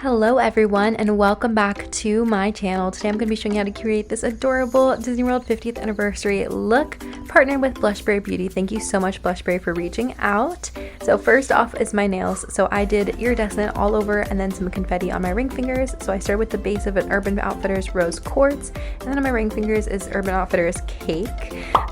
Hello everyone and welcome back to my channel. Today I'm going to be showing you how to create this adorable Disney World 50th anniversary look partnered with Blushberry Beauty. Thank you so much Blushberry for reaching out. So first off is my nails. So I did iridescent all over and then some confetti on my ring fingers. So I started with the base of an Urban Outfitters Rose Quartz, and then on my ring fingers is Urban Outfitters Cake.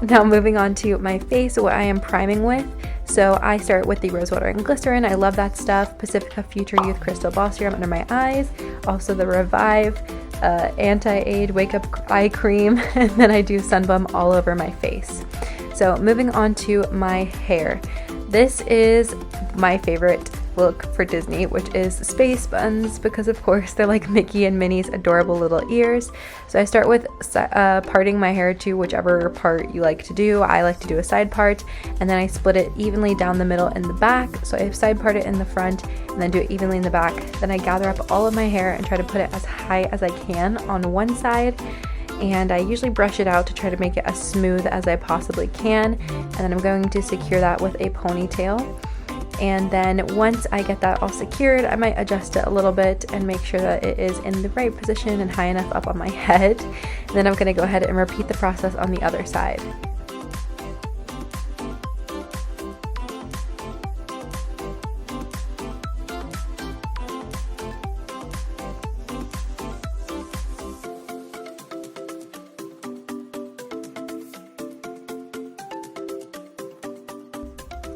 Now moving on to my face, what I am priming with. So I start with the Rose Water and Glycerin. I love that stuff. Pacifica Future Youth Crystal Ball Serum under my eyes. Also the Revive Anti-Age Wake Up Eye Cream. And then I do Sunbum all over my face. So moving on to my hair. This is my favorite look for Disney, which is space buns, because of course they're like Mickey and Minnie's adorable little ears. So I start with parting my hair to whichever part you like to do. I like to do a side part, and then I split it evenly down the middle in the back. So I side part it in the front and then do it evenly in the back. Then I gather up all of my hair and try to put it as high as I can on one side. And I usually brush it out to try to make it as smooth as I possibly can. And then I'm going to secure that with a ponytail. And then once I get that all secured, I might adjust it a little bit and make sure that it is in the right position and high enough up on my head. And then I'm going to go ahead and repeat the process on the other side.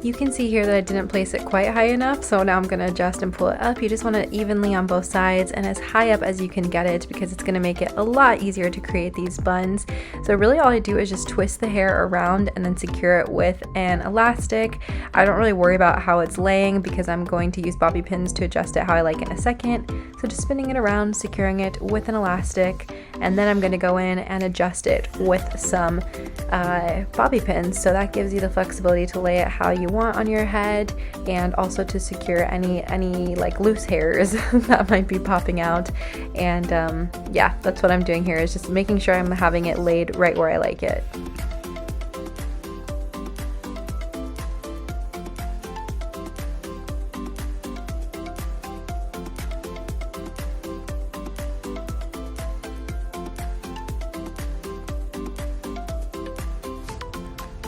You can see here that I didn't place it quite high enough, so now I'm going to adjust and pull it up. You just want it evenly on both sides and as high up as you can get it, because it's going to make it a lot easier to create these buns. So really all I do is just twist the hair around and then secure it with an elastic. I don't really worry about how it's laying because I'm going to use bobby pins to adjust it how I like in a second. So just spinning it around, securing it with an elastic, and then I'm going to go in and adjust it with some bobby pins. So that gives you the flexibility to lay it how you want on your head, and also to secure any like loose hairs that might be popping out. And yeah, that's what I'm doing here, is just making sure I'm having it laid right where I like it.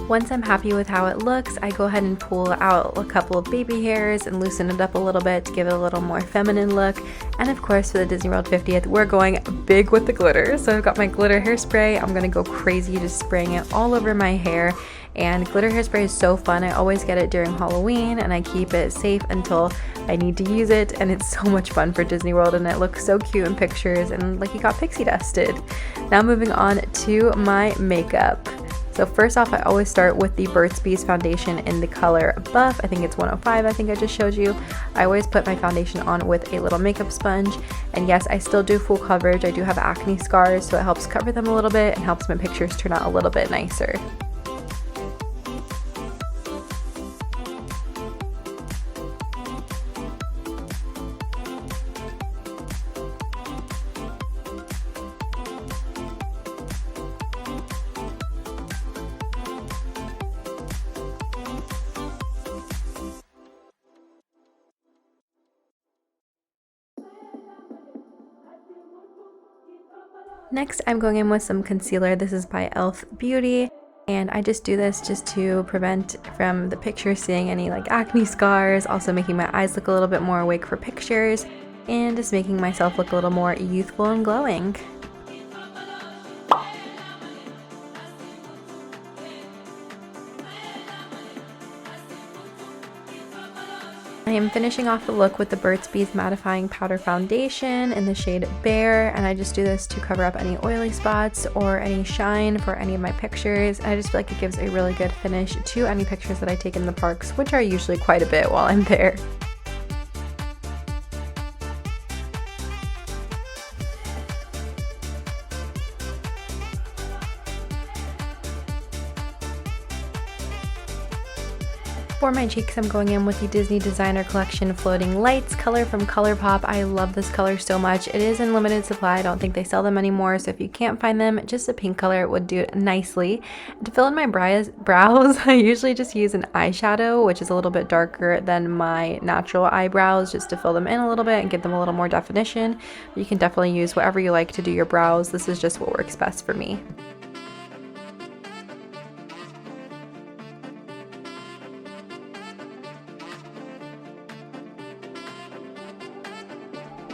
Once I'm happy with how it looks, I go ahead and pull out a couple of baby hairs and loosen it up a little bit to give it a little more feminine look. And of course, for the Disney World 50th, we're going big with the glitter. So I've got my glitter hairspray. I'm gonna go crazy just spraying it all over my hair. And glitter hairspray is so fun. I always get it during Halloween and I keep it safe until I need to use it, and it's so much fun for Disney World and it looks so cute in pictures and like you got pixie dusted. Now moving on to my makeup. So first off, I always start with the Burt's Bees foundation in the color Buff. I think it's 105, I think I just showed you. I always put my foundation on with a little makeup sponge. And yes, I still do full coverage. I do have acne scars, so it helps cover them a little bit and helps my pictures turn out a little bit nicer. Next, I'm going in with some concealer. This is by e.l.f. Beauty, and I just do this just to prevent from the picture seeing any like acne scars, also making my eyes look a little bit more awake for pictures, and just making myself look a little more youthful and glowing. I am finishing off the look with the Burt's Bees Mattifying Powder Foundation in the shade Bare, and I just do this to cover up any oily spots or any shine for any of my pictures. I just feel like it gives a really good finish to any pictures that I take in the parks, which are usually quite a bit while I'm there. For my cheeks, I'm going in with the Disney Designer Collection Floating Lights color from ColourPop. I love this color so much. It is in limited supply. I don't think they sell them anymore, so if you can't find them, just a pink color would do it nicely. To fill in my brows, I usually just use an eyeshadow, which is a little bit darker than my natural eyebrows, just to fill them in a little bit and give them a little more definition. You can definitely use whatever you like to do your brows. This is just what works best for me.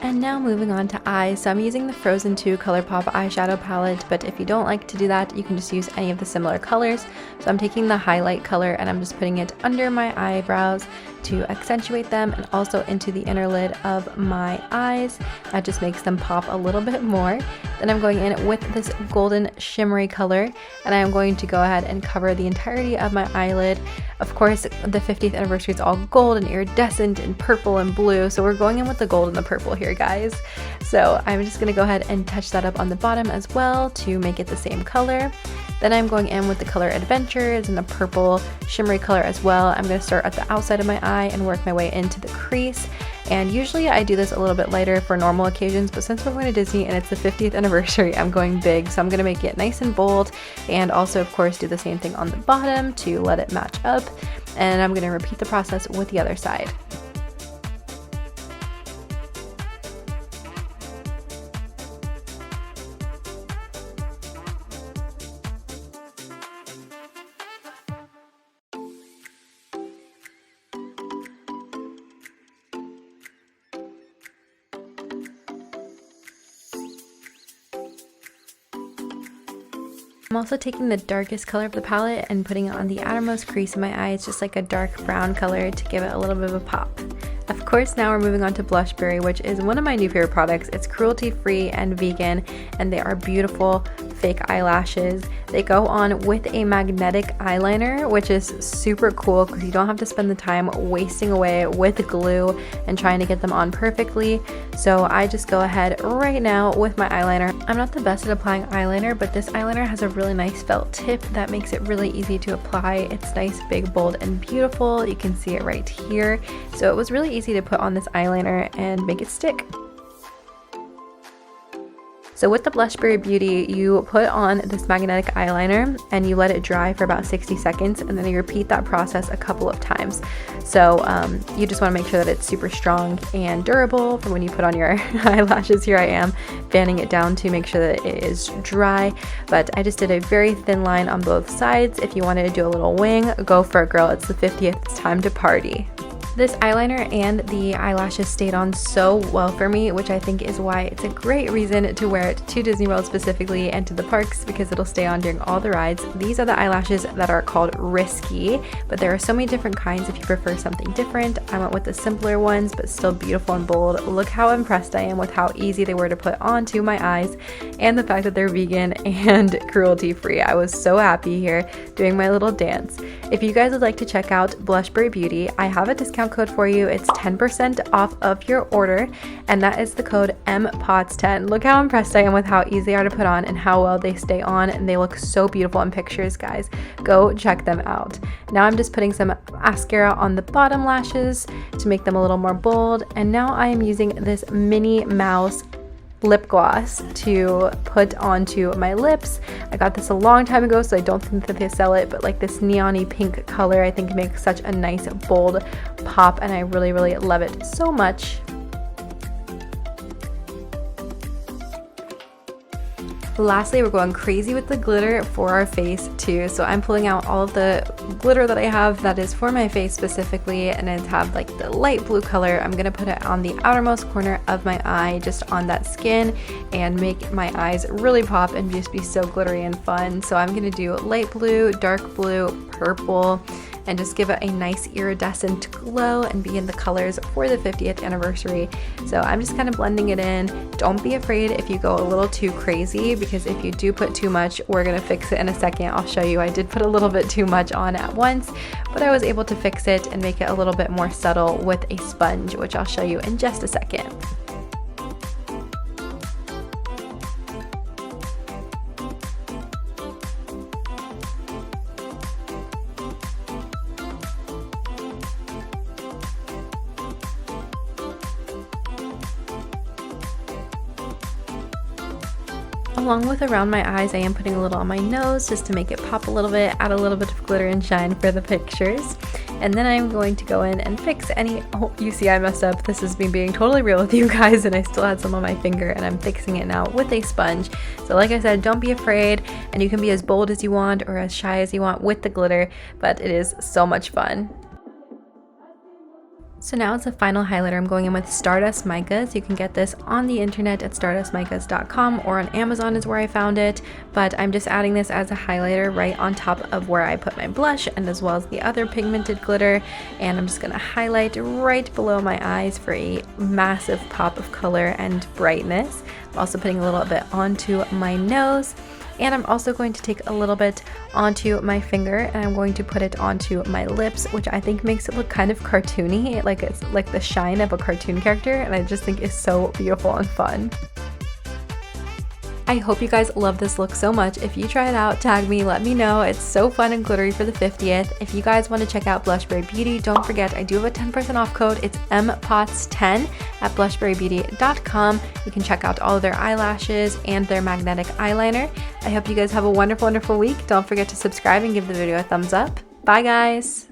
And now moving on to eyes, so I'm using the Frozen 2 ColourPop eyeshadow palette, but if you don't like to do that, you can just use any of the similar colors. So I'm taking the highlight color and I'm just putting it under my eyebrows to accentuate them and also into the inner lid of my eyes. That just makes them pop a little bit more. Then I'm going in with this golden shimmery color and I'm going to go ahead and cover the entirety of my eyelid. Of course, the 50th anniversary is all gold and iridescent and purple and blue, so we're going in with the gold and the purple here, guys. So I'm just going to go ahead and touch that up on the bottom as well to make it the same color. Then I'm going in with the color Adventures and the purple shimmery color as well. I'm going to start at the outside of my eye and work my way into the crease. And usually I do this a little bit lighter for normal occasions, but since we're going to Disney and it's the 50th anniversary, I'm going big. So I'm going to make it nice and bold and also, of course, do the same thing on the bottom to let it match up. And I'm going to repeat the process with the other side. I'm also taking the darkest color of the palette and putting it on the outermost crease of my eye. It's just like a dark brown color to give it a little bit of a pop. Of course, now we're moving on to Blushberry, which is one of my new favorite products. It's cruelty-free and vegan, and they are beautiful fake eyelashes. They go on with a magnetic eyeliner, which is super cool because you don't have to spend the time wasting away with glue and trying to get them on perfectly. So I just go ahead right now with my eyeliner. I'm not the best at applying eyeliner, but this eyeliner has a really nice felt tip that makes it really easy to apply. It's nice, big, bold, and beautiful. You can see it right here. So it was really easy to put on this eyeliner and make it stick. So with the Blushberry Beauty, you put on this magnetic eyeliner and you let it dry for about 60 seconds and then you repeat that process a couple of times. So you just want to make sure that it's super strong and durable for when you put on your eyelashes. Here I am fanning it down to make sure that it is dry, but I just did a very thin line on both sides. If you wanted to do a little wing, go for it, girl. It's the 50th, it's time to party. This eyeliner and the eyelashes stayed on so well for me, which I think is why it's a great reason to wear it to Disney World specifically and to the parks, because it'll stay on during all the rides. These are the eyelashes that are called Risky, but there are so many different kinds if you prefer something different. I went with the simpler ones, but still beautiful and bold. Look how impressed I am with how easy they were to put onto my eyes and the fact that they're vegan and cruelty-free. I was so happy here doing my little dance. If you guys would like to check out Blushberry Beauty, I have a discount code for you. It's 10% off of your order, and that is the code MPOTS10. Look how impressed I am with how easy they are to put on and how well they stay on, and they look so beautiful in pictures, guys. Go check them out. Now I'm just putting some mascara on the bottom lashes to make them a little more bold, and now I am using this Minnie Mouse lip gloss to put onto my lips. I got this a long time ago, so I don't think that they sell it, but like this neon-y pink color I think makes such a nice bold pop, and I really love it so much. Lastly, we're going crazy with the glitter for our face too. So I'm pulling out all of the glitter that I have that is for my face specifically, and I have like the light blue color. I'm gonna put it on the outermost corner of my eye, just on that skin, and make my eyes really pop and just be so glittery and fun. So I'm gonna do light blue, dark blue, purple, and just give it a nice iridescent glow and be in the colors for the 50th anniversary. So I'm just kind of blending it in. Don't be afraid if you go a little too crazy, because if you do put too much, we're gonna fix it in a second. I'll show you. I did put a little bit too much on at once, but I was able to fix it and make it a little bit more subtle with a sponge, which I'll show you in just a second. Along with around my eyes, I am putting a little on my nose just to make it pop a little bit, add a little bit of glitter and shine for the pictures. And then I'm going to go in and fix any, oh, you see I messed up. This is me being totally real with you guys, and I still had some on my finger, and I'm fixing it now with a sponge. So like I said, don't be afraid, and you can be as bold as you want or as shy as you want with the glitter, but it is so much fun. So now it's a final highlighter. I'm going in with Stardust Micas. You can get this on the internet at stardustmicas.com, or on Amazon is where I found it, but I'm just adding this as a highlighter right on top of where I put my blush and as well as the other pigmented glitter, and I'm just going to highlight right below my eyes for a massive pop of color and brightness. I'm also putting a little bit onto my nose. And I'm also going to take a little bit onto my finger, and I'm going to put it onto my lips, which I think makes it look kind of cartoony, like it's like the shine of a cartoon character, and I just think is so beautiful and fun. I hope you guys love this look so much. If you try it out, tag me, let me know. It's so fun and glittery for the 50th. If you guys want to check out Blushberry Beauty, don't forget I do have a 10% off code. It's MPOTS10 at blushberrybeauty.com. You can check out all of their eyelashes and their magnetic eyeliner. I hope you guys have a wonderful, wonderful week. Don't forget to subscribe and give the video a thumbs up. Bye guys!